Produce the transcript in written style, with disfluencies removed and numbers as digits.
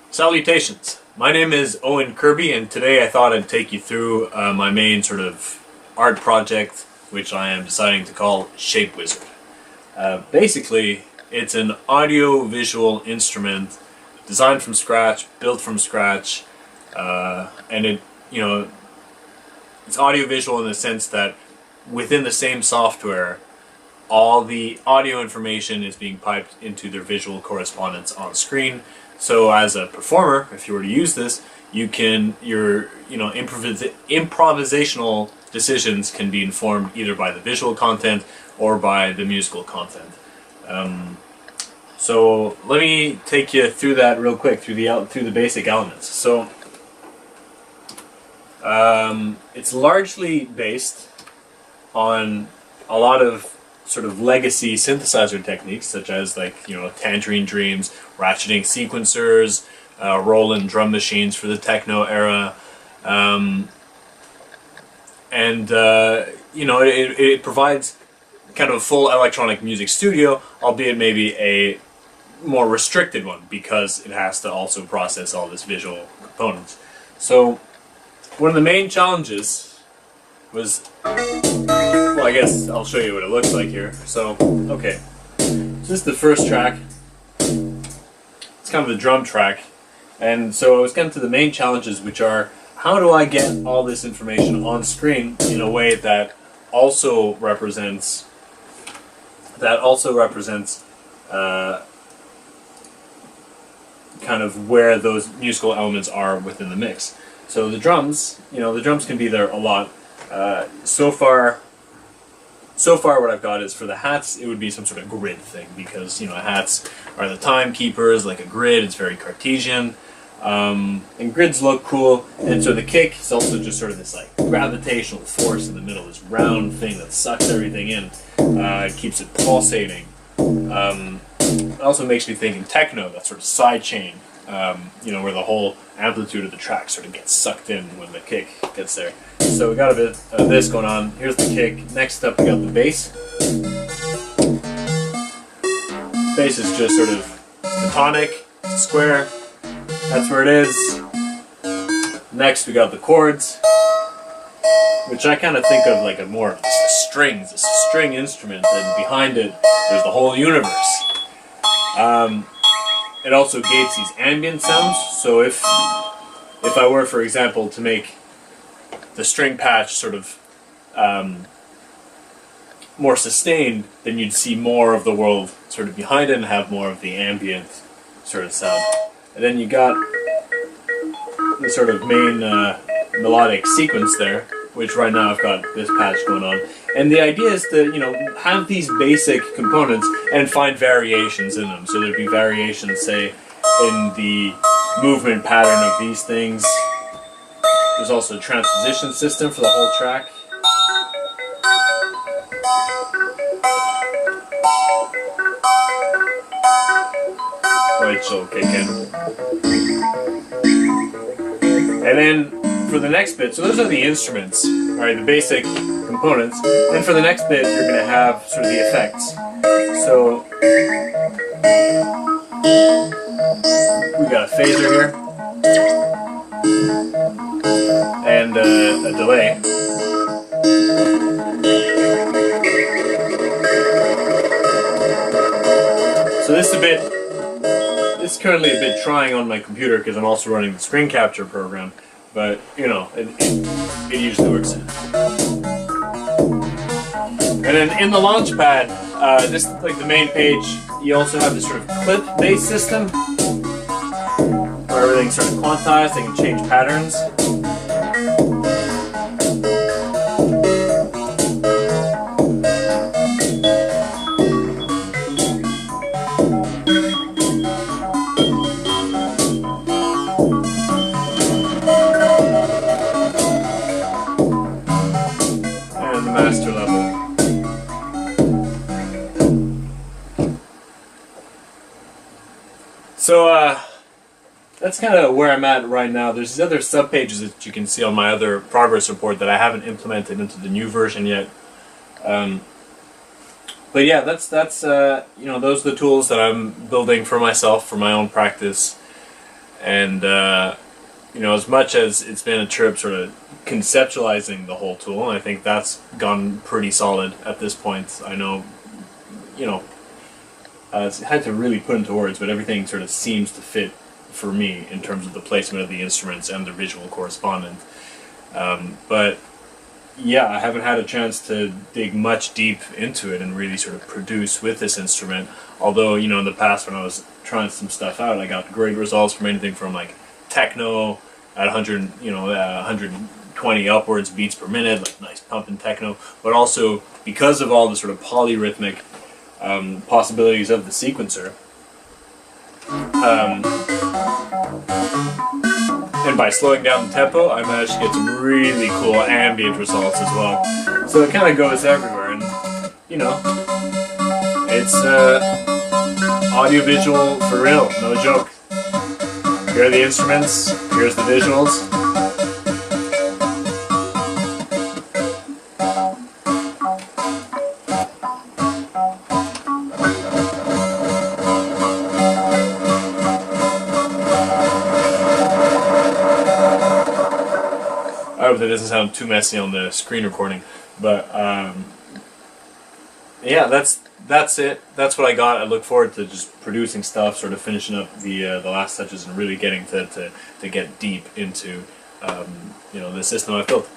Salutations! My name is Owen Kirby, and today I thought I'd take you through my main sort of art project, which I am deciding to call Shape Wizard. Basically, it's an audio-visual instrument designed from scratch, built from scratch, and it's audio-visual in the sense that within the same software, all the audio information is being piped into their visual correspondence on screen. So as a performer, if you were to use this, your improvisational decisions can be informed either by the visual content or by the musical content. So let me take you through that real quick, through the basic elements. So it's largely based on a lot of sort of legacy synthesizer techniques, such as Tangerine Dreams, ratcheting sequencers, Roland drum machines for the techno era, it provides kind of a full electronic music studio, albeit maybe a more restricted one because it has to also process all this visual components. So one of the main challenges was, well, I guess I'll show you what it looks like here. So, okay, so this is the first track. It's kind of the drum track, and so I was getting to the main challenges, which are how do I get all this information on screen in a way that also represents kind of where those musical elements are within the mix. So the drums, the drums can be there a lot. So far what I've got is for the hats, it would be some sort of grid thing, because hats are the timekeepers, like a grid. It's very Cartesian, and grids look cool. And so the kick is also just sort of this gravitational force in the middle, this round thing that sucks everything in. It keeps it pulsating. It also makes me think in techno, that sort of side chain, where the whole amplitude of the track sort of gets sucked in when the kick gets there. So we got a bit of this going on. Here's the kick. Next up we got the bass. Bass is just sort of tonic, square. That's where it is. Next we got the chords, which I kind of think of like a strings, a string instrument, and behind it there's the whole universe. It also gates these ambient sounds. So if I were, for example, to make the string patch sort of more sustained, then you'd see more of the world sort of behind it and have more of the ambient sort of sound. And then you got the sort of main melodic sequence there, which right now I've got this patch going on. And the idea is to, have these basic components and find variations in them. So there'd be variations, say, in the movement pattern of these things. There's also a transposition system for the whole track. Which will kick in. And then for the next bit, so those are the instruments, alright, the basic components. And for the next bit, you're going to have sort of the effects. So we got a phaser here, and a delay. So this is currently a bit trying on my computer because I'm also running the screen capture program, but it usually works. And then in the Launchpad, this is like the main page. You also have this sort of clip-based system where everything's sort of quantized. They can change patterns. And the master level. So that's kind of where I'm at right now. There's these other subpages that you can see on my other progress report that I haven't implemented into the new version yet. But yeah, that's those are the tools that I'm building for myself, for my own practice. And you know, as much as it's been a trip sort of conceptualizing the whole tool, I think that's gone pretty solid at this point. I know, you know, it's had to really put into words, but everything sort of seems to fit for me in terms of the placement of the instruments and the visual correspondent. But yeah, I haven't had a chance to dig much deep into it and really sort of produce with this instrument. Although, you know, in the past when I was trying some stuff out, I got great results from anything from like techno at 100, you know, 120 upwards beats per minute, like nice pumping techno. But also because of all the sort of polyrhythmic possibilities of the sequencer, and by slowing down the tempo, I managed to get some really cool ambient results as well. So it kind of goes everywhere, and you know, it's audio-visual for real, no joke. Here are the instruments, here's the visuals. I hope that doesn't sound too messy on the screen recording, but yeah, that's it. That's what I got. I look forward to just producing stuff, sort of finishing up the last touches, and really getting to get deep into you know, the system I've built.